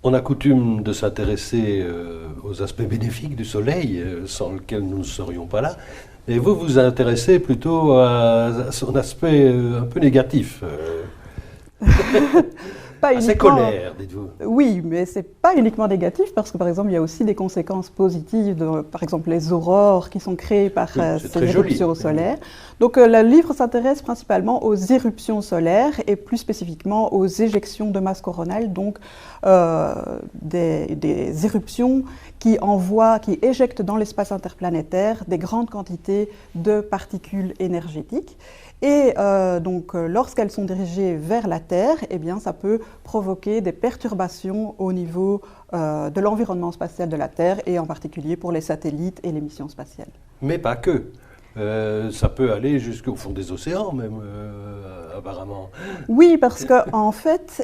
On a coutume de s'intéresser aux aspects bénéfiques du Soleil, sans lequel nous ne serions pas là. Et vous vous intéressez plutôt à son aspect un peu négatif. Pas assez uniquement, colère, dites-vous. Oui, mais ce n'est pas uniquement négatif parce que, par exemple, il y a aussi des conséquences positives, par exemple les aurores qui sont créées par ces éruptions solaires. Donc le livre s'intéresse principalement aux éruptions solaires et plus spécifiquement aux éjections de masse coronale, donc des éruptions qui éjectent dans l'espace interplanétaire des grandes quantités de particules énergétiques. Et donc, lorsqu'elles sont dirigées vers la Terre, eh bien, ça peut provoquer des perturbations au niveau de l'environnement spatial de la Terre, et en particulier pour les satellites et les missions spatiales. Mais pas que. Ça peut aller jusqu'au fond des océans, même, apparemment. Oui, parce qu'en fait,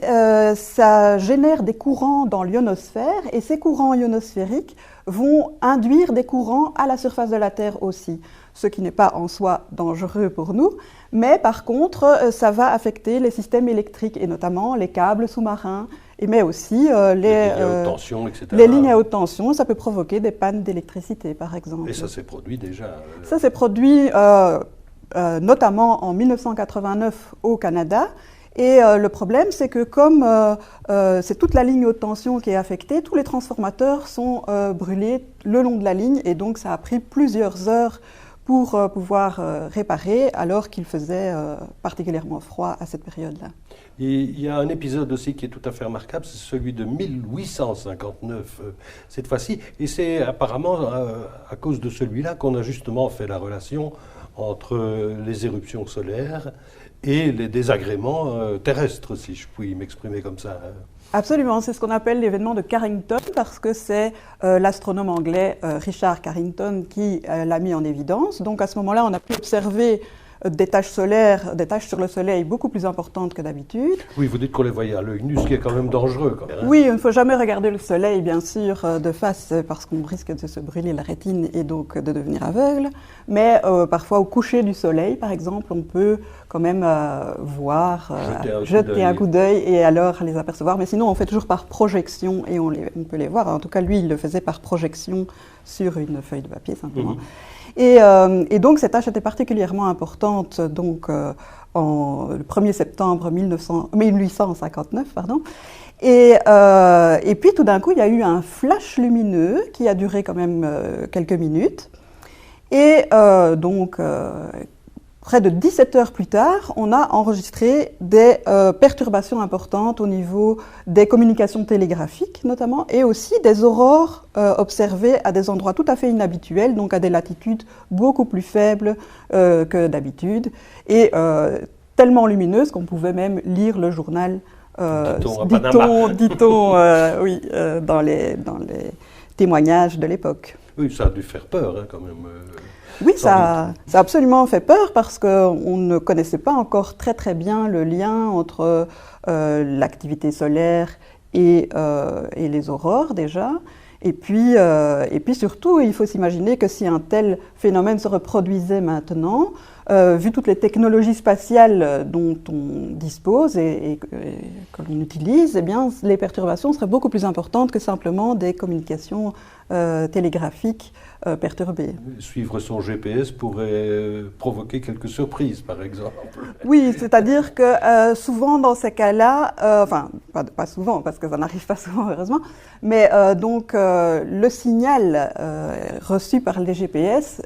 ça génère des courants dans l'ionosphère, et ces courants ionosphériques vont induire des courants à la surface de la Terre aussi, ce qui n'est pas en soi dangereux pour nous, mais par contre, ça va affecter les systèmes électriques, et notamment les câbles sous-marins, mais aussi les lignes à haute tension, etc. Les lignes à haute tension, ça peut provoquer des pannes d'électricité, par exemple. Et ça s'est produit déjà Ça s'est produit notamment en 1989 au Canada. Et le problème, c'est que comme c'est toute la ligne haute tension qui est affectée, tous les transformateurs sont brûlés le long de la ligne, et donc ça a pris plusieurs heures pour pouvoir réparer, alors qu'il faisait particulièrement froid à cette période-là. Il y a un épisode aussi qui est tout à fait remarquable, c'est celui de 1859 cette fois-ci, et c'est apparemment à cause de celui-là qu'on a justement fait la relation entre les éruptions solaires et les désagréments terrestres, si je puis m'exprimer comme ça. Absolument, c'est ce qu'on appelle l'événement de Carrington, parce que c'est l'astronome anglais Richard Carrington qui l'a mis en évidence. Donc à ce moment-là, on a pu observer des taches solaires, des taches sur le Soleil beaucoup plus importantes que d'habitude. Oui, vous dites qu'on les voyait à l'œil nu, ce qui est quand même dangereux. Quand même, hein. Oui, il ne faut jamais regarder le Soleil, bien sûr, de face, parce qu'on risque de se brûler la rétine et donc de devenir aveugle. Mais parfois, au coucher du Soleil, par exemple, on peut quand même voir, jeter un coup d'œil et alors les apercevoir. Mais sinon, on fait toujours par projection et on peut les voir. En tout cas, lui, il le faisait par projection sur une feuille de papier, simplement. Et donc, cette tâche était particulièrement importante donc, le 1er septembre 1859. Et puis, tout d'un coup, il y a eu un flash lumineux qui a duré quand même quelques minutes. Et près de 17 heures plus tard, on a enregistré des perturbations importantes au niveau des communications télégraphiques notamment, et aussi des aurores observées à des endroits tout à fait inhabituels, donc à des latitudes beaucoup plus faibles que d'habitude, et tellement lumineuses qu'on pouvait même lire le journal, dit-on, dans les témoignages de l'époque. Oui, ça a dû faire peur hein, quand même. Oui, ça a absolument fait peur parce qu'on ne connaissait pas encore très très bien le lien entre l'activité solaire et les aurores déjà. Et puis surtout, il faut s'imaginer que si un tel phénomène se reproduisait maintenant, vu toutes les technologies spatiales dont on dispose et que l'on utilise, eh bien, les perturbations seraient beaucoup plus importantes que simplement des communications télégraphiques perturbées. Suivre son GPS pourrait provoquer quelques surprises, par exemple. Oui, c'est-à-dire que souvent dans ces cas-là, enfin, pas souvent, parce que ça n'arrive pas souvent, heureusement, mais le signal reçu par les GPS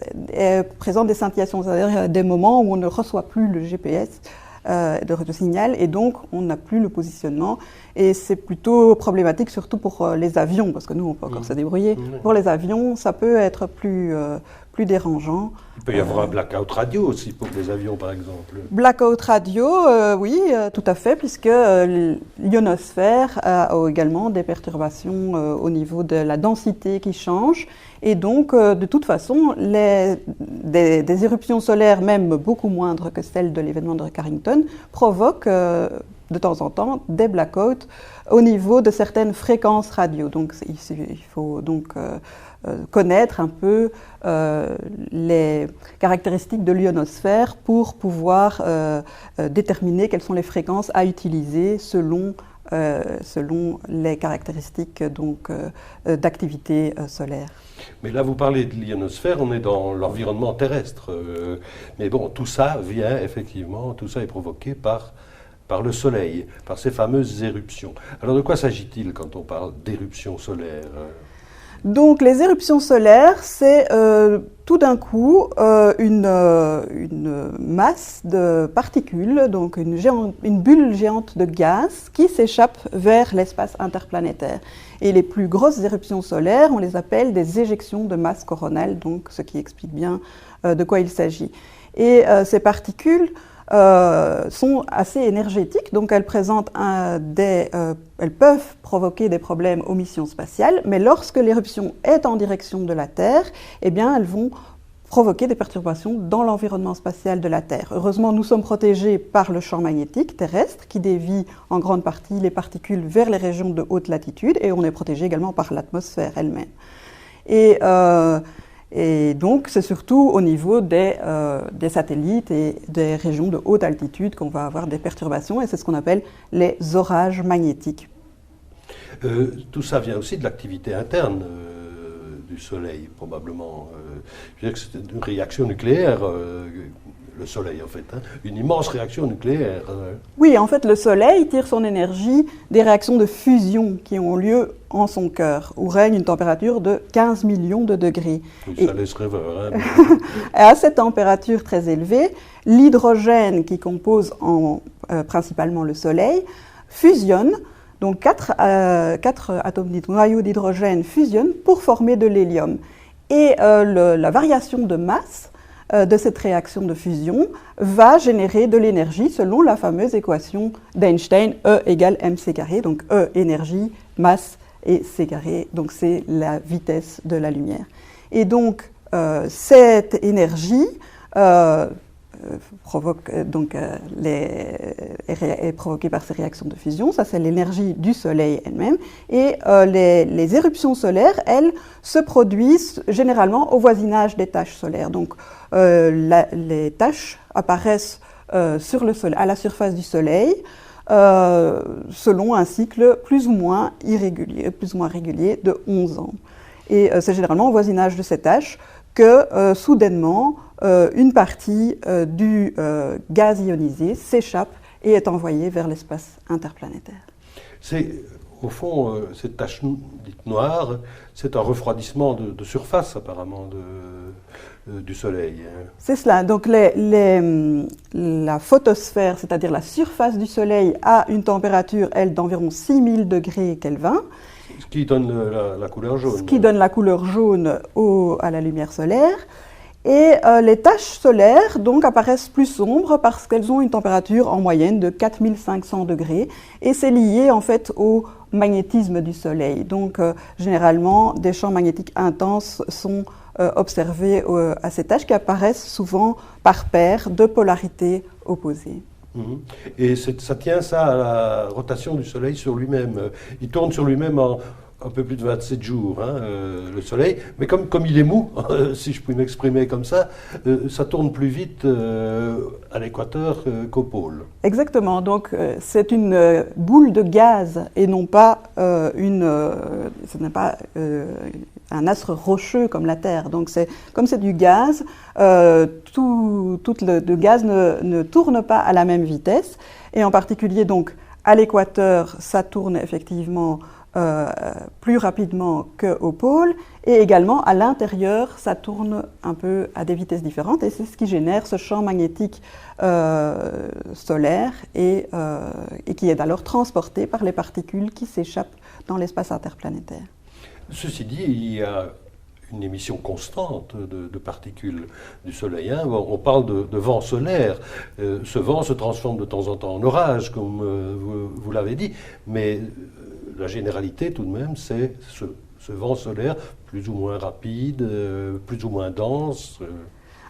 présente des scintillations, c'est-à-dire des moments où on ne reçoit plus le GPS de signal et donc on n'a plus le positionnement et c'est plutôt problématique surtout pour les avions parce que nous on peut encore se débrouiller. Pour les avions ça peut être plus dérangeant. Il peut y avoir un blackout radio aussi pour les avions par exemple. Blackout radio, oui, tout à fait, puisque l'ionosphère a également des perturbations au niveau de la densité qui change. Et donc, de toute façon, des éruptions solaires, même beaucoup moindres que celles de l'événement de Carrington, provoquent de temps en temps des blackouts au niveau de certaines fréquences radio. Donc, il faut donc connaître un peu les caractéristiques de l'ionosphère pour pouvoir déterminer quelles sont les fréquences à utiliser selon selon les caractéristiques d'activité solaire. Mais là, vous parlez de l'ionosphère, on est dans l'environnement terrestre. Mais bon, tout ça vient effectivement, tout ça est provoqué par le Soleil, par ces fameuses éruptions. Alors de quoi s'agit-il quand on parle d'éruptions solaires ? Donc les éruptions solaires, c'est tout d'un coup une masse de particules, donc une bulle géante de gaz qui s'échappe vers l'espace interplanétaire. Et les plus grosses éruptions solaires, on les appelle des éjections de masse coronale, donc ce qui explique bien de quoi il s'agit. Et ces particules sont assez énergétiques, donc elles peuvent provoquer des problèmes aux missions spatiales, mais lorsque l'éruption est en direction de la Terre, eh bien elles vont provoquer des perturbations dans l'environnement spatial de la Terre. Heureusement, nous sommes protégés par le champ magnétique terrestre qui dévie en grande partie les particules vers les régions de haute latitude, et on est protégé également par l'atmosphère elle-même. Et donc, c'est surtout au niveau des satellites et des régions de haute altitude qu'on va avoir des perturbations, et c'est ce qu'on appelle les orages magnétiques. Tout ça vient aussi de l'activité interne du Soleil, probablement. Je veux dire que c'est une réaction nucléaire, le Soleil en fait, hein, une immense réaction nucléaire. Oui, en fait, le Soleil tire son énergie des réactions de fusion qui ont lieu en son cœur, où règne une température de 15 millions de degrés. Ça laisse rêveur. Hein. À cette température très élevée, l'hydrogène qui compose principalement le Soleil fusionne, donc quatre atomes noyaux d'hydrogène fusionnent pour former de l'hélium. Et la variation de masse de cette réaction de fusion va générer de l'énergie selon la fameuse équation d'Einstein, E égale mc carré, donc E énergie, masse et c carré, donc c'est la vitesse de la lumière. Et donc cette énergie est provoquée par ces réactions de fusion, ça c'est l'énergie du Soleil elle-même, et les éruptions solaires, elles, se produisent généralement au voisinage des taches solaires. Donc les taches apparaissent sur le soleil, à la surface du Soleil, selon un cycle plus ou moins régulier de 11 ans. Et c'est généralement au voisinage de ces taches que soudainement une partie du gaz ionisé s'échappe et est envoyée vers l'espace interplanétaire. C'est, au fond, cette tache dite noire, c'est un refroidissement de surface apparemment du Soleil. C'est cela. Donc la photosphère, c'est-à-dire la surface du Soleil, a une température, elle, d'environ 6000 degrés Kelvin. Ce qui donne la couleur jaune. Ce qui donne la couleur jaune à la lumière solaire. Et les taches solaires donc apparaissent plus sombres parce qu'elles ont une température en moyenne de 4500 degrés. Et c'est lié en fait au magnétisme du Soleil. Donc généralement, des champs magnétiques intenses sont observés à ces taches qui apparaissent souvent par paires de polarités opposées. Et ça tient ça à la rotation du Soleil sur lui-même. Il tourne sur lui-même en un peu plus de 27 jours, hein, le Soleil. Mais comme il est mou, si je puis m'exprimer comme ça tourne plus vite à l'équateur qu'au pôle. Exactement. Donc c'est une boule de gaz et non pas ce n'est pas un astre rocheux comme la Terre. Donc comme c'est du gaz, tout le gaz ne tourne pas à la même vitesse. Et en particulier, donc, à l'équateur, ça tourne effectivement plus rapidement qu'au pôle. Et également, à l'intérieur, ça tourne un peu à des vitesses différentes. Et c'est ce qui génère ce champ magnétique solaire et qui est alors transporté par les particules qui s'échappent dans l'espace interplanétaire. Ceci dit, il y a une émission constante de particules du Soleil. Hein. On parle de vent solaire. Ce vent se transforme de temps en temps en orage, comme vous l'avez dit, mais la généralité tout de même, c'est ce vent solaire plus ou moins rapide, plus ou moins dense.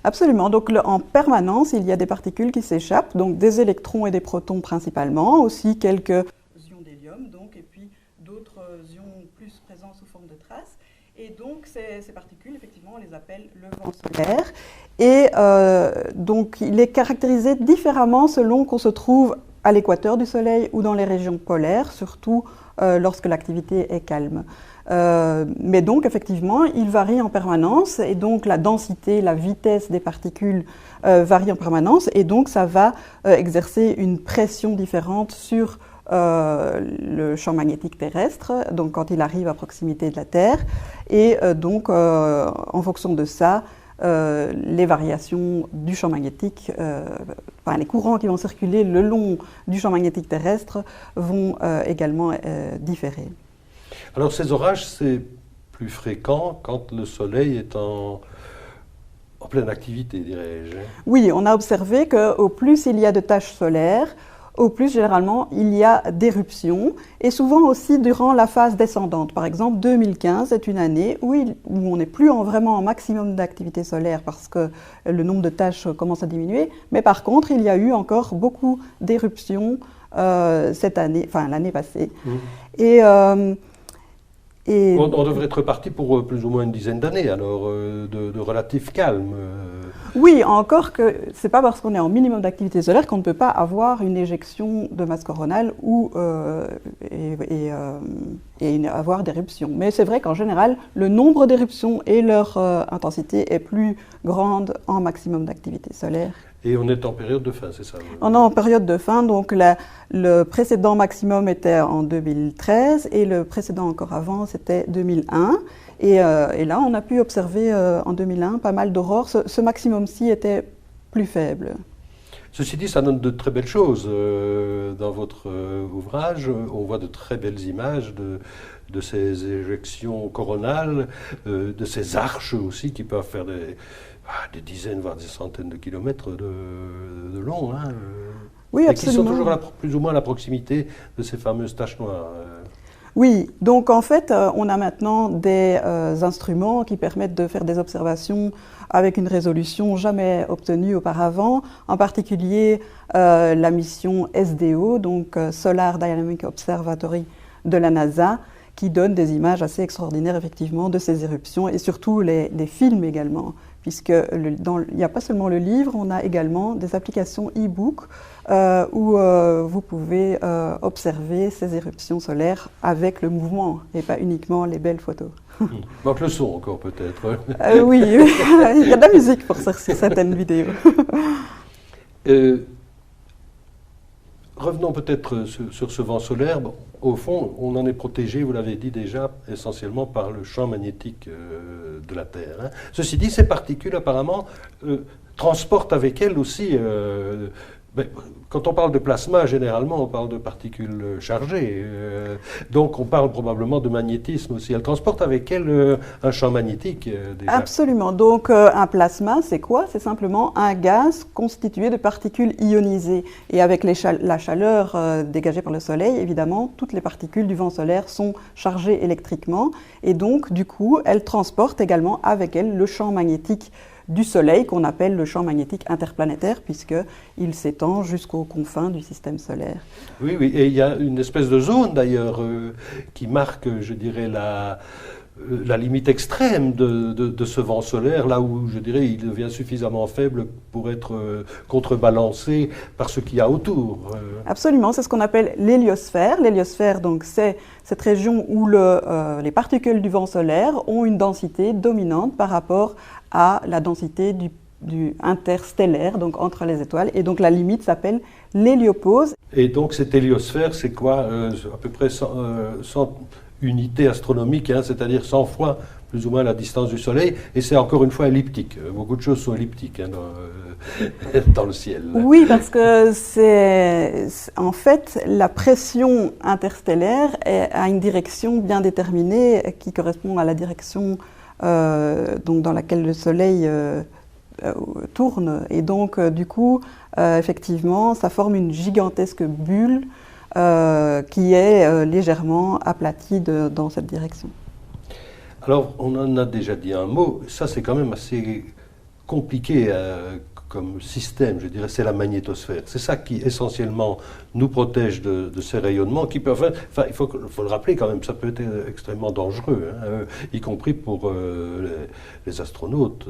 Absolument. Donc en permanence, il y a des particules qui s'échappent, donc des électrons et des protons principalement, aussi quelques ions d'hélium, donc, et puis d'autres ions plus présents sous forme de traces. Et donc ces particules, effectivement, on les appelle le vent solaire. Et donc il est caractérisé différemment selon qu'on se trouve à l'équateur du Soleil ou dans les régions polaires, surtout lorsque l'activité est calme. Mais donc, effectivement, il varie en permanence et donc la densité, la vitesse des particules varie en permanence et donc ça va exercer une pression différente sur le champ magnétique terrestre, donc quand il arrive à proximité de la Terre. Et donc, en fonction de ça, les variations du champ magnétique, enfin, les courants qui vont circuler le long du champ magnétique terrestre vont également différer. Alors ces orages, c'est plus fréquent quand le Soleil est en pleine activité, dirais-je. Oui, on a observé qu'au plus il y a de taches solaires, au plus généralement il y a d'éruptions, et souvent aussi durant la phase descendante. Par exemple, 2015 est une année où on n'est plus vraiment en maximum d'activité solaire parce que le nombre de taches commence à diminuer, mais par contre il y a eu encore beaucoup d'éruptions cette année, enfin l'année passée. On devrait être parti pour plus ou moins une dizaine d'années, alors, de relatif calme. Oui, encore que ce n'est pas parce qu'on est en minimum d'activité solaire qu'on ne peut pas avoir une éjection de masse coronale et avoir d'éruptions. Mais c'est vrai qu'en général, le nombre d'éruptions et leur intensité est plus grande en maximum d'activité solaire. Et on est en période de fin, c'est ça? On est en période de fin, donc le précédent maximum était en 2013 et le précédent encore avant, c'était 2001. Et là, on a pu observer en 2001 pas mal d'aurores. Ce maximum-ci était plus faible. Ceci dit, ça donne de très belles choses. Dans votre ouvrage, on voit de très belles images de ces éjections coronales, de ces arches aussi qui peuvent faire des dizaines, voire des centaines de kilomètres de long. Hein, oui, absolument. Et qui sont toujours plus ou moins à la proximité de ces fameuses taches noires. Oui, donc en fait, on a maintenant des instruments qui permettent de faire des observations avec une résolution jamais obtenue auparavant, en particulier la mission SDO, donc Solar Dynamic Observatory de la NASA, qui donne des images assez extraordinaires effectivement de ces éruptions et surtout les films également, puisque il n'y a pas seulement le livre, on a également des applications e-book où vous pouvez observer ces éruptions solaires avec le mouvement et pas uniquement les belles photos. Donc le son encore peut-être. Oui, il y a de la musique pour certaines vidéos. Revenons peut-être sur ce vent solaire. Bon, au fond, on en est protégé, vous l'avez dit déjà, essentiellement par le champ magnétique de la Terre. Hein. Ceci dit, ces particules apparemment transportent avec elles aussi... quand on parle de plasma, généralement, on parle de particules chargées. Donc, on parle probablement de magnétisme aussi. Elles transportent avec elles un champ magnétique. Déjà. Absolument. Donc, un plasma, c'est quoi? C'est simplement un gaz constitué de particules ionisées. Et avec la chaleur dégagée par le Soleil, évidemment, toutes les particules du vent solaire sont chargées électriquement. Et donc, du coup, elles transportent également avec elles le champ magnétique du Soleil, qu'on appelle le champ magnétique interplanétaire, puisqu'il s'étend jusqu'aux confins du système solaire. Oui, oui, et il y a une espèce de zone d'ailleurs qui marque, je dirais, la limite extrême de ce vent solaire, là où, je dirais, il devient suffisamment faible pour être contrebalancé par ce qu'il y a autour. Absolument, c'est ce qu'on appelle l'héliosphère. L'héliosphère, donc, c'est cette région où les particules du vent solaire ont une densité dominante par rapport à la densité du interstellaire, donc entre les étoiles. Et donc la limite s'appelle l'héliopause. Et donc cette héliosphère, c'est quoi? À peu près 100 unités astronomiques, hein, c'est-à-dire 100 fois plus ou moins la distance du Soleil, et c'est encore une fois elliptique. Beaucoup de choses sont elliptiques hein, dans le ciel. Oui, parce que c'est en fait la pression interstellaire a une direction bien déterminée qui correspond à la direction donc dans laquelle le Soleil tourne. Et donc, du coup, effectivement, ça forme une gigantesque bulle qui est légèrement aplatie dans cette direction. Alors, on en a déjà dit un mot. Ça, c'est quand même assez compliqué comme système, je dirais, c'est la magnétosphère. C'est ça qui, essentiellement, nous protège de ces rayonnements qui peuvent... Enfin, il faut le rappeler quand même, ça peut être extrêmement dangereux, hein, y compris pour les astronautes.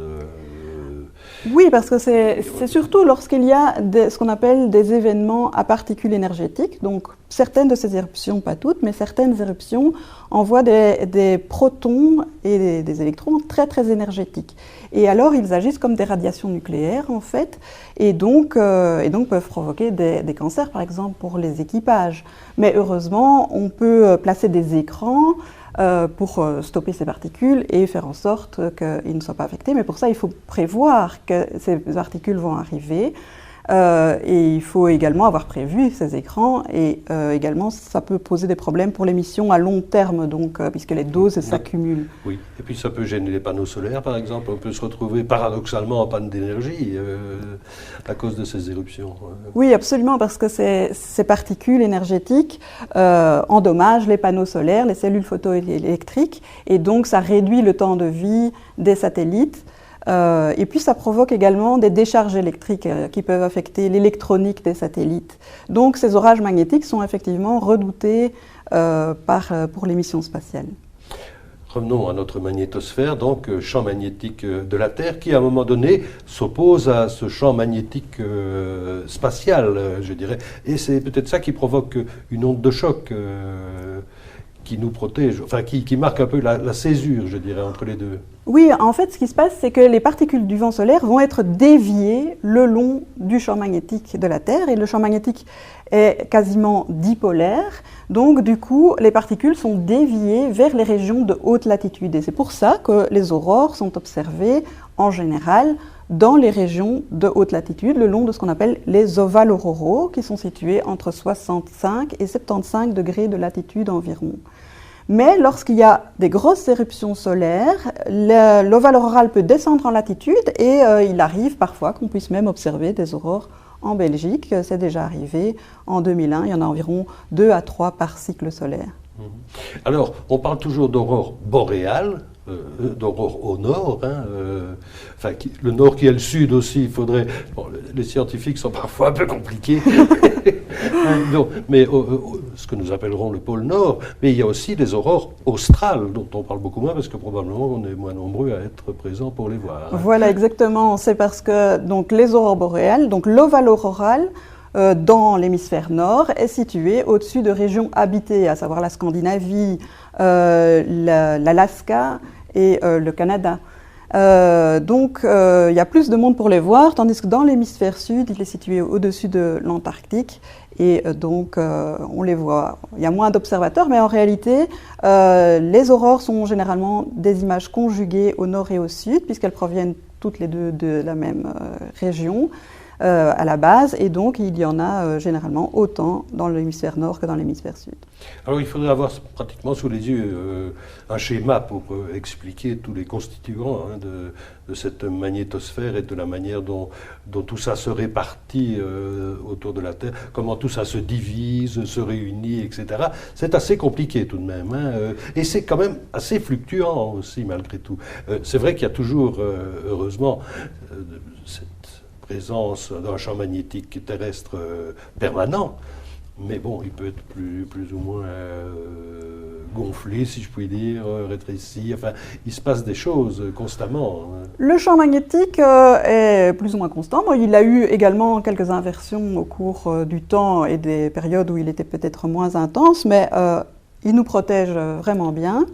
Oui, parce que c'est surtout lorsqu'il y a ce qu'on appelle des événements à particules énergétiques. Donc, certaines de ces éruptions, pas toutes, mais certaines éruptions envoient des protons et des électrons très, très énergétiques. Et alors, ils agissent comme des radiations nucléaires, en fait, et donc peuvent provoquer des cancers, par exemple, pour les équipages. Mais heureusement, on peut placer des écrans pour stopper ces particules et faire en sorte qu'ils ne soient pas affectés. Mais pour ça, il faut prévoir que ces particules vont arriver. Et il faut également avoir prévu ces écrans et également ça peut poser des problèmes pour les missions à long terme donc puisque les doses s'accumulent. Oui, et puis ça peut gêner les panneaux solaires par exemple, on peut se retrouver paradoxalement en panne d'énergie à cause de ces éruptions. Oui, absolument, parce que ces particules énergétiques endommagent les panneaux solaires, les cellules photoélectriques et donc ça réduit le temps de vie des satellites. Et puis ça provoque également des décharges électriques qui peuvent affecter l'électronique des satellites. Donc ces orages magnétiques sont effectivement redoutés pour les missions spatiales. Revenons à notre magnétosphère, donc champ magnétique de la Terre, qui à un moment donné s'oppose à ce champ magnétique spatial, je dirais. Et c'est peut-être ça qui provoque une onde de choc qui nous protège, enfin qui marque un peu la césure, je dirais, entre les deux. Oui, en fait, ce qui se passe, c'est que les particules du vent solaire vont être déviées le long du champ magnétique de la Terre, et le champ magnétique est quasiment dipolaire, donc du coup, les particules sont déviées vers les régions de haute latitude, et c'est pour ça que les aurores sont observées, en général, dans les régions de haute latitude, le long de ce qu'on appelle les ovales auroraux, qui sont situés entre 65 et 75 degrés de latitude environ. Mais lorsqu'il y a des grosses éruptions solaires, l'ovale auroral peut descendre en latitude et il arrive parfois qu'on puisse même observer des aurores en Belgique. C'est déjà arrivé en 2001, il y en a environ 2 à 3 par cycle solaire. Alors, on parle toujours d'aurore boréale, d'aurore au nord, le nord qui est le sud aussi, il faudrait... Bon, les scientifiques sont parfois un peu compliqués, mais ce que nous appellerons le pôle nord, mais il y a aussi des aurores australes, dont on parle beaucoup moins, parce que probablement on est moins nombreux à être présents pour les voir. Voilà, exactement, c'est parce que donc, les aurores boréales, donc l'ovale auroral, dans l'hémisphère nord, est situé au-dessus de régions habitées, à savoir la Scandinavie, l'Alaska et le Canada. Donc il y a plus de monde pour les voir, tandis que dans l'hémisphère sud, il est situé au-dessus de l'Antarctique et donc on les voit. Il y a moins d'observateurs, mais en réalité, les aurores sont généralement des images conjuguées au nord et au sud, puisqu'elles proviennent toutes les deux de la même région. À la base, et donc il y en a généralement autant dans l'hémisphère nord que dans l'hémisphère sud. Alors il faudrait avoir pratiquement sous les yeux un schéma pour expliquer tous les constituants de cette magnétosphère et de la manière dont tout ça se répartit autour de la Terre, comment tout ça se divise, se réunit, etc. C'est assez compliqué tout de même, et c'est quand même assez fluctuant aussi malgré tout. C'est vrai qu'il y a toujours, heureusement, cette présence d'un champ magnétique terrestre permanent, mais bon, il peut être plus ou moins gonflé, si je puis dire, rétréci, enfin, il se passe des choses constamment. Le champ magnétique est plus ou moins constant. Bon, il a eu également quelques inversions au cours du temps et des périodes où il était peut-être moins intense, mais il nous protège vraiment bien.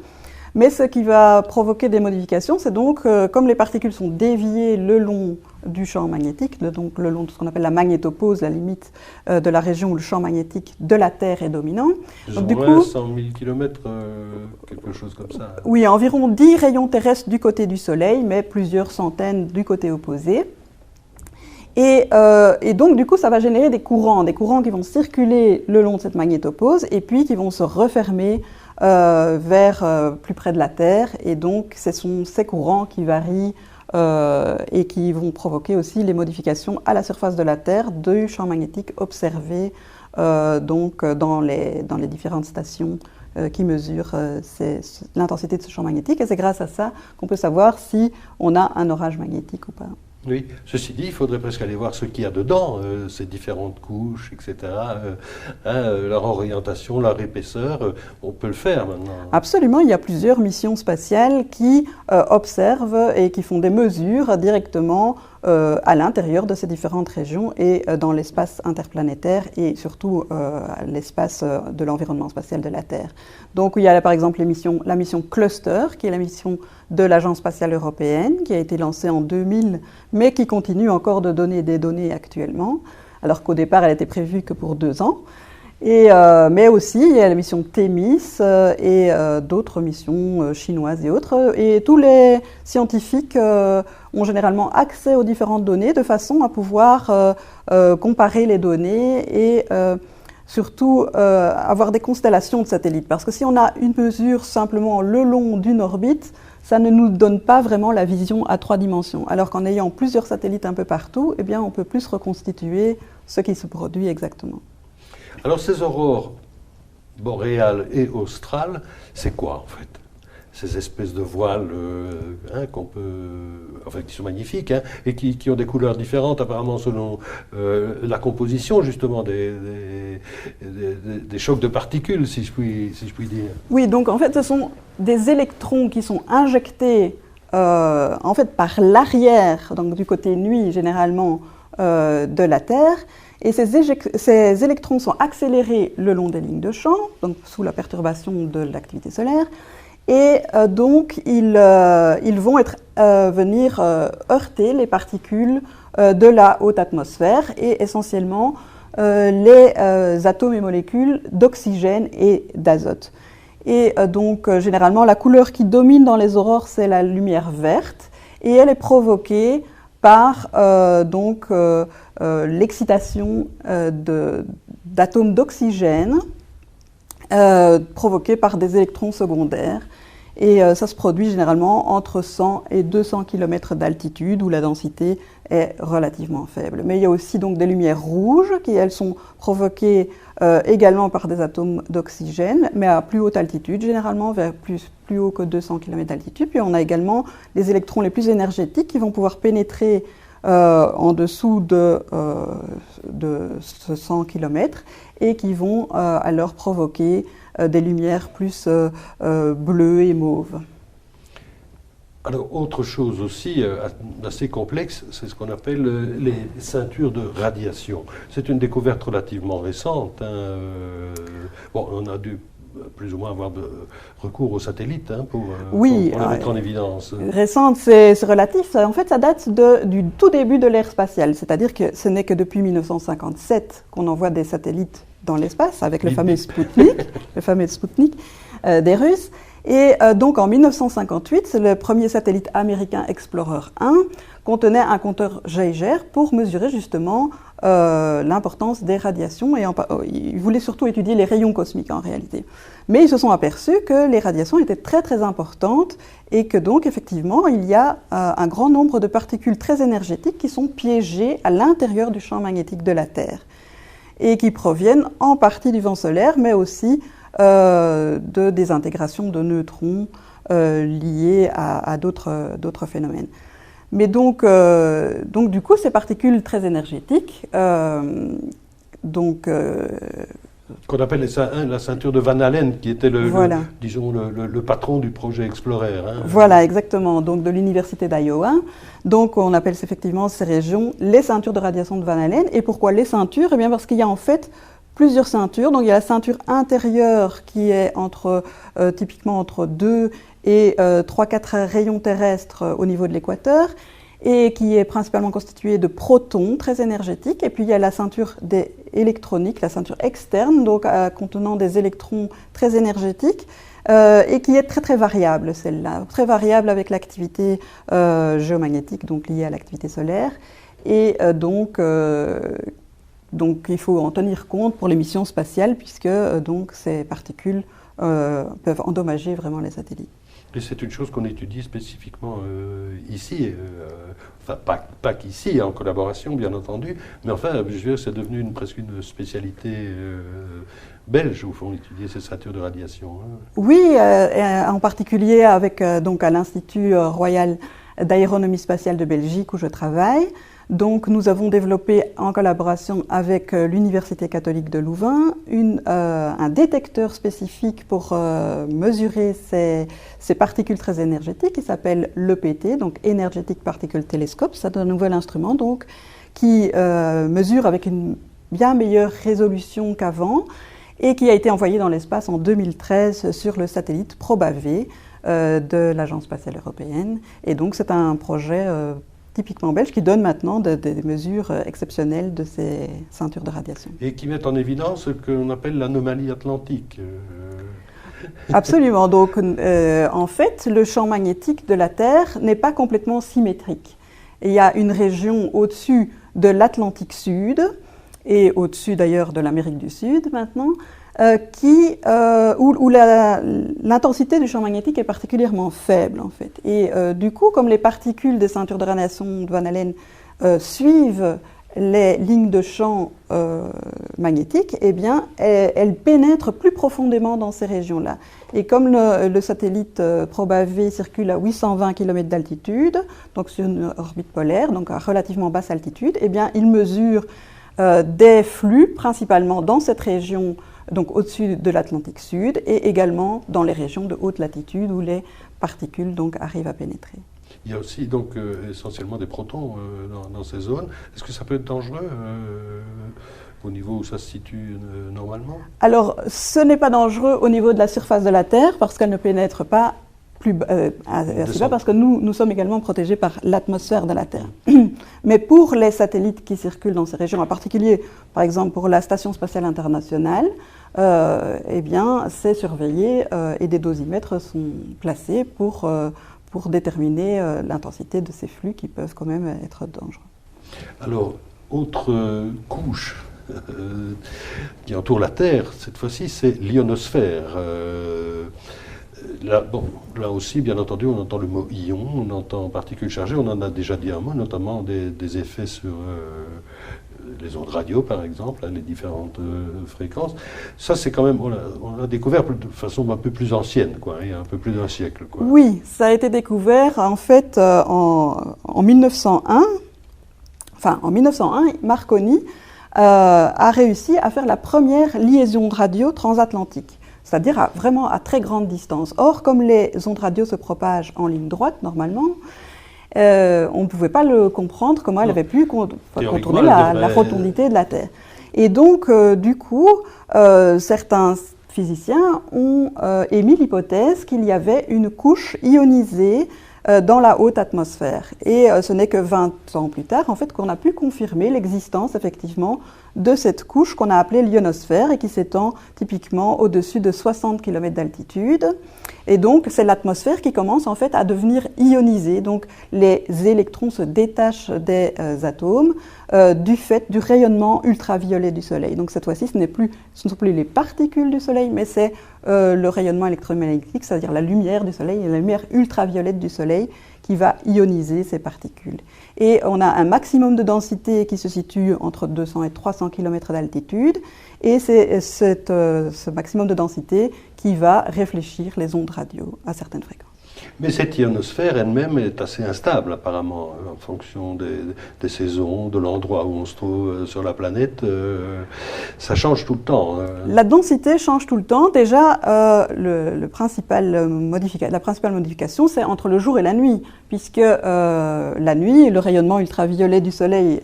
Mais ce qui va provoquer des modifications, c'est donc, comme les particules sont déviées le long du champ magnétique, donc le long de ce qu'on appelle la magnétopause, la limite de la région où le champ magnétique de la Terre est dominant. Donc, du coup, 100 000 km, quelque chose comme ça. Oui, environ 10 rayons terrestres du côté du Soleil, mais plusieurs centaines du côté opposé. Et donc, du coup, ça va générer des courants qui vont circuler le long de cette magnétopause et puis qui vont se refermer vers plus près de la Terre. Et donc, ce sont ces courants qui varient et qui vont provoquer aussi les modifications à la surface de la Terre du champ magnétique observé donc, dans les différentes stations qui mesurent l'intensité de ce champ magnétique. Et c'est grâce à ça qu'on peut savoir si on a un orage magnétique ou pas. Oui, ceci dit, il faudrait presque aller voir ce qu'il y a dedans, ces différentes couches, etc., leur orientation, leur épaisseur, on peut le faire maintenant. Absolument, il y a plusieurs missions spatiales qui observent et qui font des mesures directement à l'intérieur de ces différentes régions et dans l'espace interplanétaire et surtout l'espace de l'environnement spatial de la Terre. Donc il y a là, par exemple la mission Cluster, qui est la mission de l'Agence spatiale européenne, qui a été lancée en 2000, mais qui continue encore de donner des données actuellement, alors qu'au départ elle était prévue que pour 2 ans. Mais aussi, il y a la mission Thémis et d'autres missions chinoises et autres. Et tous les scientifiques ont généralement accès aux différentes données de façon à pouvoir comparer les données et surtout avoir des constellations de satellites. Parce que si on a une mesure simplement le long d'une orbite, ça ne nous donne pas vraiment la vision à 3 dimensions. Alors qu'en ayant plusieurs satellites un peu partout, eh bien, on peut plus reconstituer ce qui se produit exactement. Alors ces aurores boréales et australes, c'est quoi en fait? Ces espèces de voiles qui sont magnifiques et qui ont des couleurs différentes apparemment selon la composition justement des chocs de particules, si je puis dire. Oui, donc en fait ce sont des électrons qui sont injectés en fait par l'arrière, donc du côté nuit généralement de la Terre. Et ces électrons sont accélérés le long des lignes de champ, donc sous la perturbation de l'activité solaire, et donc ils vont venir heurter les particules de la haute atmosphère et essentiellement les atomes et molécules d'oxygène et d'azote. Et donc généralement la couleur qui domine dans les aurores, c'est la lumière verte, et elle est provoquée par l'excitation d'atomes d'oxygène provoqués par des électrons secondaires. Et ça se produit généralement entre 100 et 200 km d'altitude où la densité est relativement faible. Mais il y a aussi donc des lumières rouges qui, elles, sont provoquées également par des atomes d'oxygène, mais à plus haute altitude, généralement vers plus haut que 200 km d'altitude. Puis on a également les électrons les plus énergétiques qui vont pouvoir pénétrer en dessous de ce 100 km et qui vont alors provoquer des lumières plus bleues et mauves. Alors, autre chose aussi assez complexe, c'est ce qu'on appelle les ceintures de radiation. C'est une découverte relativement récente. On a dû plus ou moins avoir recours aux satellites pour les mettre en évidence. Récente, c'est relatif. En fait, ça date du tout début de l'ère spatiale. C'est-à-dire que ce n'est que depuis 1957 qu'on envoie des satellites dans l'espace avec le fameux Sputnik des Russes. Et donc en 1958, le premier satellite américain Explorer 1 contenait un compteur Geiger pour mesurer justement l'importance des radiations. Et ils voulaient surtout étudier les rayons cosmiques en réalité. Mais ils se sont aperçus que les radiations étaient très très importantes et que donc effectivement il y a un grand nombre de particules très énergétiques qui sont piégées à l'intérieur du champ magnétique de la Terre et qui proviennent en partie du vent solaire mais aussi de désintegration de neutrons liés à d'autres phénomènes. Mais donc du coup, ces particules très énergétiques, qu'on appelle la ceinture de Van Allen, qui était le patron du projet Explorer. Voilà, exactement, donc de l'université d'Iowa. Donc on appelle effectivement ces régions les ceintures de radiation de Van Allen. Et pourquoi les ceintures? Eh bien parce qu'il y a en fait plusieurs ceintures. Donc il y a la ceinture intérieure qui est typiquement entre 2 et 3-4 rayons terrestres au niveau de l'équateur et qui est principalement constituée de protons très énergétiques. Et puis il y a la ceinture électronique, la ceinture externe, donc contenant des électrons très énergétiques et qui est très très variable celle-là, très variable avec l'activité géomagnétique donc liée à l'activité solaire. Et donc il faut en tenir compte pour les missions spatiales puisque donc ces particules peuvent endommager vraiment les satellites. Et c'est une chose qu'on étudie spécifiquement ici, pas qu'ici, en collaboration bien entendu, mais enfin, je veux dire, c'est devenu presque une spécialité belge, au fond, étudier ces ceintures de radiation. Oui, en particulier avec donc à l'Institut royal d'aéronomie spatiale de Belgique où je travaille. Donc nous avons développé en collaboration avec l'Université catholique de Louvain un détecteur spécifique pour mesurer ces particules très énergétiques qui s'appelle l'EPT, donc Energetic Particle Telescope. C'est un nouvel instrument donc, qui mesure avec une bien meilleure résolution qu'avant et qui a été envoyé dans l'espace en 2013 sur le satellite Proba-V de l'Agence spatiale européenne. Et donc c'est un projet typiquement belge qui donne maintenant des mesures exceptionnelles de ces ceintures de radiation. Et qui met en évidence ce qu'on appelle l'anomalie atlantique. Absolument. Donc en fait, le champ magnétique de la Terre n'est pas complètement symétrique. Il y a une région au-dessus de l'Atlantique Sud, et au-dessus d'ailleurs de l'Amérique du Sud maintenant, où l'intensité du champ magnétique est particulièrement faible en fait. Et du coup, comme les particules des ceintures de radiation de Van Allen suivent les lignes de champ magnétiques, eh bien, elles pénètrent plus profondément dans ces régions-là. Et comme le satellite Proba-V circule à 820 km d'altitude, donc sur une orbite polaire, donc à relativement basse altitude, eh bien, il mesure des flux principalement dans cette région, donc au-dessus de l'Atlantique Sud, et également dans les régions de haute latitude où les particules donc arrivent à pénétrer. Il y a aussi donc essentiellement des protons dans ces zones. Est-ce que ça peut être dangereux au niveau où ça se situe normalement? Alors, ce n'est pas dangereux au niveau de la surface de la Terre parce qu'elle ne pénètre pas plus assez bas parce que nous sommes également protégés par l'atmosphère de la Terre. Mais pour les satellites qui circulent dans ces régions, en particulier, par exemple, pour la Station spatiale internationale, eh bien, c'est surveillé et des dosimètres sont placés pour déterminer l'intensité de ces flux qui peuvent quand même être dangereux. Alors, autre couche qui entoure la Terre, cette fois-ci, c'est l'ionosphère. Là aussi, bien entendu, on entend le mot ion, on entend particules chargées, on en a déjà dit un mot, notamment des effets sur les ondes radio, par exemple, les différentes fréquences. Ça, c'est quand même, on l'a découvert de façon un peu plus ancienne, quoi, il y a un peu plus d'un siècle, quoi. Oui, ça a été découvert, en fait, en 1901. Enfin, en 1901, Marconi a réussi à faire la première liaison radio transatlantique, c'est-à-dire vraiment à très grande distance. Or, comme les ondes radio se propagent en ligne droite, normalement, on ne pouvait pas le comprendre comment elle avait pu contourner la rotondité de la Terre. Et donc, du coup, certains physiciens ont émis l'hypothèse qu'il y avait une couche ionisée dans la haute atmosphère. Et ce n'est que 20 ans plus tard, en fait, qu'on a pu confirmer l'existence, effectivement, de cette couche qu'on a appelée l'ionosphère et qui s'étend typiquement au-dessus de 60 km d'altitude. Et donc, c'est l'atmosphère qui commence, en fait, à devenir ionisée. Donc, les électrons se détachent des atomes du fait du rayonnement ultraviolet du Soleil. Donc, cette fois-ci, ce ne sont plus les particules du Soleil, mais c'est le rayonnement électromagnétique, c'est-à-dire la lumière du Soleil, la lumière ultraviolette du Soleil qui va ioniser ces particules. Et on a un maximum de densité qui se situe entre 200 et 300 km d'altitude, et c'est ce maximum de densité qui va réfléchir les ondes radio à certaines fréquences. Mais cette ionosphère elle-même est assez instable apparemment en fonction des saisons, de l'endroit où on se trouve sur la planète. Ça change tout le temps. La densité change tout le temps. Déjà, la principale modification, c'est entre le jour et la nuit, puisque la nuit, le rayonnement ultraviolet du Soleil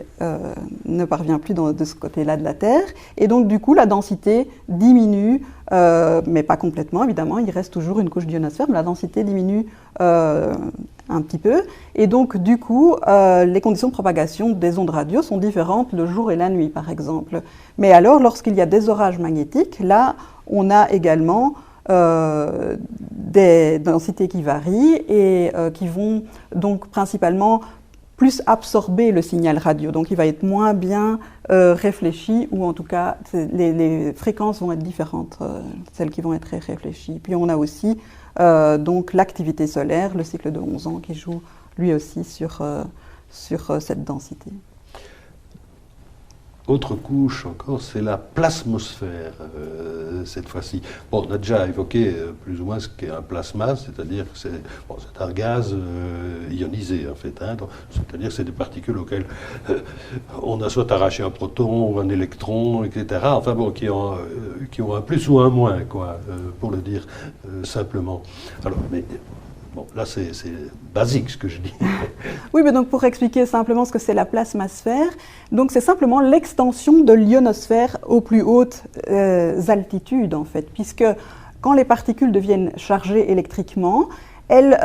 ne parvient plus de ce côté-là de la Terre, et donc du coup la densité diminue. Mais pas complètement, évidemment, il reste toujours une couche d'ionosphère, mais la densité diminue un petit peu. Et donc, du coup, les conditions de propagation des ondes radio sont différentes le jour et la nuit, par exemple. Mais alors, lorsqu'il y a des orages magnétiques, là, on a également des densités qui varient et qui vont donc principalement plus absorber le signal radio, donc il va être moins bien réfléchi, ou en tout cas les fréquences vont être différentes, celles qui vont être réfléchies. Puis on a aussi donc l'activité solaire, le cycle de 11 ans qui joue lui aussi sur cette densité. Autre couche encore, c'est la plasmosphère, cette fois-ci. Bon, on a déjà évoqué plus ou moins ce qu'est un plasma, c'est-à-dire que c'est un gaz ionisé, en fait. Hein, c'est-à-dire que c'est des particules auxquelles on a soit arraché un proton ou un électron, etc. Enfin bon, qui ont un plus ou un moins, quoi, pour le dire simplement. Alors, mais bon, là, c'est basique ce que je dis. Oui, mais donc pour expliquer simplement ce que c'est la plasmasphère, donc c'est simplement l'extension de l'ionosphère aux plus hautes altitudes, en fait, puisque quand les particules deviennent chargées électriquement, elles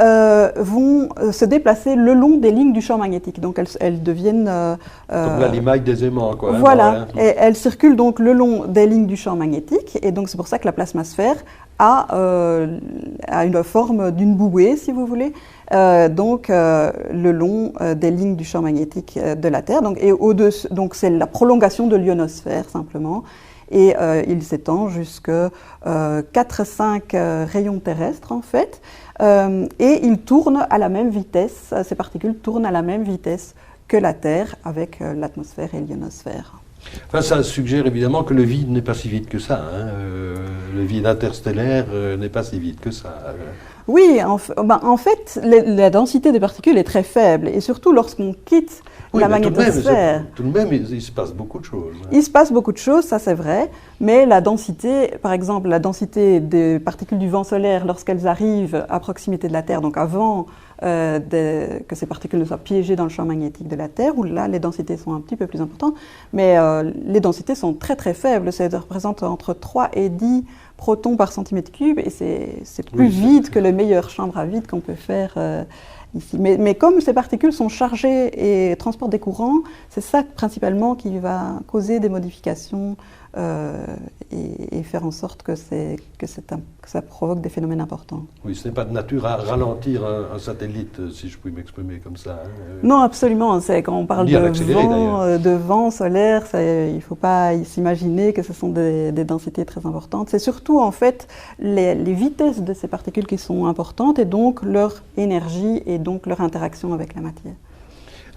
vont se déplacer le long des lignes du champ magnétique. Donc elles deviennent... Comme la limaille des aimants, quoi. Voilà, et elles circulent donc le long des lignes du champ magnétique, et donc c'est pour ça que la plasmasphère a une forme d'une bouée, si vous voulez, le long des lignes du champ magnétique de la Terre. Donc c'est la prolongation de l'ionosphère, simplement. Et il s'étend jusqu'à 4-5 rayons terrestres, en fait. Et ils tournent à la même vitesse, ces particules tournent à la même vitesse que la Terre avec l'atmosphère et l'ionosphère. Enfin, ça suggère évidemment que le vide n'est pas si vite que ça. Hein. Le vide interstellaire n'est pas si vite que ça. Oui, en fait, la densité des particules est très faible. Et surtout lorsqu'on quitte la magnétosphère. Tout de même, il se passe beaucoup de choses. Hein. Il se passe beaucoup de choses, ça c'est vrai. Mais la densité, par exemple, la densité des particules du vent solaire lorsqu'elles arrivent à proximité de la Terre, donc avant que ces particules ne soient piégées dans le champ magnétique de la Terre, où là les densités sont un petit peu plus importantes, mais les densités sont très très faibles, ça représente entre 3 et 10 protons par centimètre cube, et c'est plus vide que les meilleures chambres à vide qu'on peut faire ici. Mais comme ces particules sont chargées et transportent des courants, c'est ça principalement qui va causer des modifications et faire en sorte que ça provoque des phénomènes importants. Oui, ce n'est pas de nature à ralentir un satellite, si je puis m'exprimer comme ça. Hein. Non, absolument. Quand on parle de vent solaire, il ne faut pas s'imaginer que ce sont des densités très importantes. C'est surtout, en fait, les vitesses de ces particules qui sont importantes et donc leur énergie et donc leur interaction avec la matière.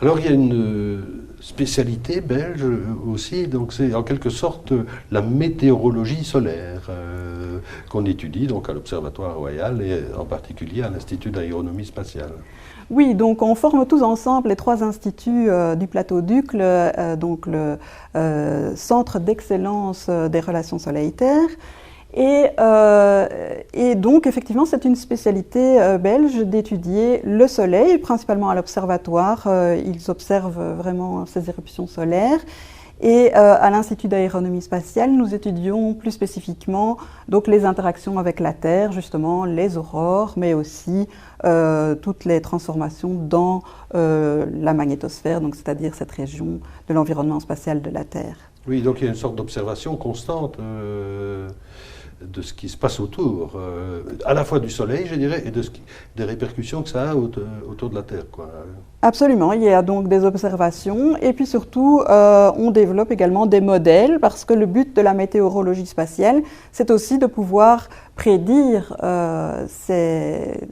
Alors il y a une spécialité belge aussi, donc c'est en quelque sorte la météorologie solaire qu'on étudie donc à l'Observatoire Royal et en particulier à l'Institut d'aéronomie spatiale. Oui, donc on forme tous ensemble les 3 instituts du plateau d'Uccle, donc le Centre d'excellence des relations Soleil-Terre. Et donc, effectivement, c'est une spécialité belge d'étudier le Soleil, principalement à l'Observatoire. Ils observent vraiment ces éruptions solaires. Et à l'Institut d'aéronomie spatiale, nous étudions plus spécifiquement donc, les interactions avec la Terre, justement, les aurores, mais aussi toutes les transformations dans la magnétosphère, donc c'est-à-dire cette région de l'environnement spatial de la Terre. Oui, donc il y a une sorte d'observation constante de ce qui se passe autour, à la fois du Soleil, je dirais, et des répercussions que ça a autour de la Terre, quoi. Absolument, il y a donc des observations, et puis surtout, on développe également des modèles, parce que le but de la météorologie spatiale, c'est aussi de pouvoir prédire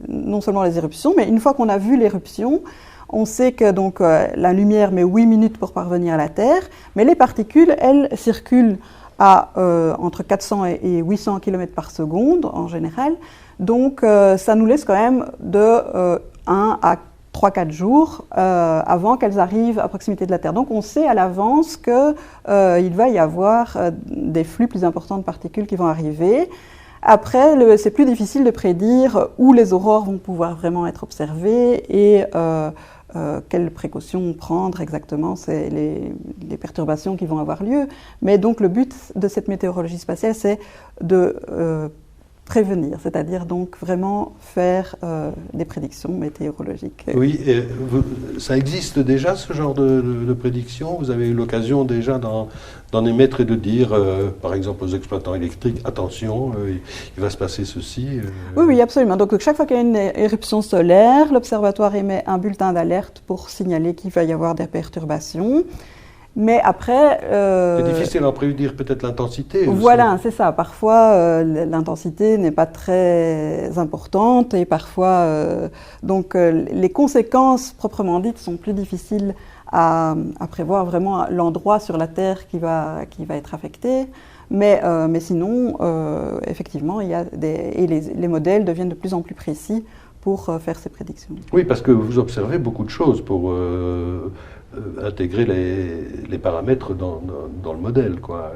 non seulement les éruptions, mais une fois qu'on a vu l'éruption, on sait que donc, la lumière met 8 minutes pour parvenir à la Terre, mais les particules, elles, circulent à entre 400 et 800 km par seconde en général. Donc ça nous laisse quand même de 1 à 3-4 jours avant qu'elles arrivent à proximité de la Terre. Donc on sait à l'avance qu'il va y avoir des flux plus importants de particules qui vont arriver. Après, c'est plus difficile de prédire où les aurores vont pouvoir vraiment être observées et quelles précautions prendre exactement, c'est les perturbations qui vont avoir lieu. Mais donc le but de cette météorologie spatiale, c'est de prévenir, c'est-à-dire donc vraiment faire des prédictions météorologiques. Oui, et ça existe déjà ce genre de prédictions? Vous avez eu l'occasion déjà d'en émettre et de dire, par exemple aux exploitants électriques, attention, il va se passer ceci? Oui, absolument. Donc chaque fois qu'il y a une éruption solaire, l'observatoire émet un bulletin d'alerte pour signaler qu'il va y avoir des perturbations. Mais après... c'est difficile d'en prédire peut-être l'intensité. Voilà, c'est ça. Parfois, l'intensité n'est pas très importante et parfois, donc les conséquences proprement dites sont plus difficiles à prévoir vraiment l'endroit sur la Terre qui va être affecté. Mais sinon, effectivement, les modèles deviennent de plus en plus précis pour faire ces prédictions. Oui, parce que vous observez beaucoup de choses pour intégrer les paramètres dans le modèle, quoi.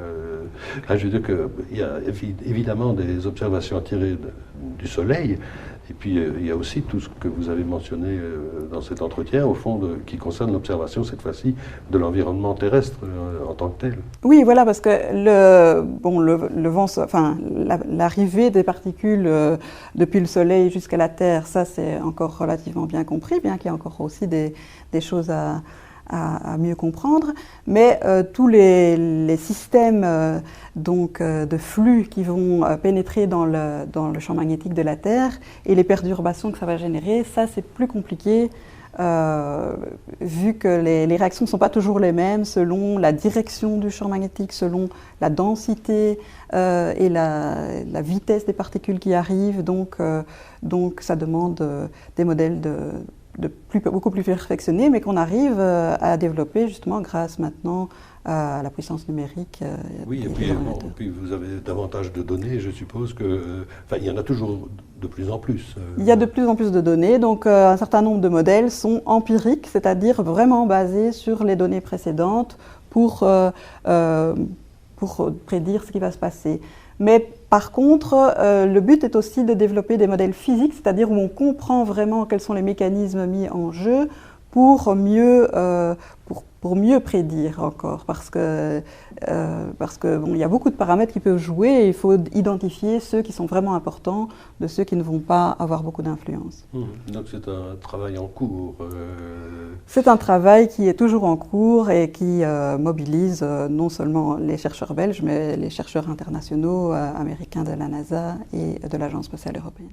Là, je veux dire qu'il y a évidemment des observations tirées du Soleil, et puis il y a aussi tout ce que vous avez mentionné dans cet entretien, au fond, qui concerne l'observation, cette fois-ci, de l'environnement terrestre en tant que tel. Oui, voilà, parce que le vent, enfin, l'arrivée des particules depuis le Soleil jusqu'à la Terre, ça c'est encore relativement bien compris, bien qu'il y ait encore aussi des choses à mieux comprendre, mais tous les systèmes de flux qui vont pénétrer dans le champ magnétique de la Terre et les perturbations que ça va générer, ça c'est plus compliqué vu que les réactions ne sont pas toujours les mêmes selon la direction du champ magnétique, selon la densité et la vitesse des particules qui arrivent, donc ça demande des modèles beaucoup plus perfectionnés, mais qu'on arrive à développer justement grâce maintenant à la puissance numérique. Oui, et puis vous avez davantage de données, je suppose il y en a toujours de plus en plus. Il y a de plus en plus de données, donc un certain nombre de modèles sont empiriques, c'est-à-dire vraiment basés sur les données précédentes pour prédire ce qui va se passer. Mais par contre, le but est aussi de développer des modèles physiques, c'est-à-dire où on comprend vraiment quels sont les mécanismes mis en jeu pour mieux prédire encore, parce que il y a beaucoup de paramètres qui peuvent jouer et il faut identifier ceux qui sont vraiment importants de ceux qui ne vont pas avoir beaucoup d'influence. Donc c'est un travail en cours. C'est un travail qui est toujours en cours et qui mobilise non seulement les chercheurs belges, mais les chercheurs internationaux américains de la NASA et de l'Agence spatiale européenne.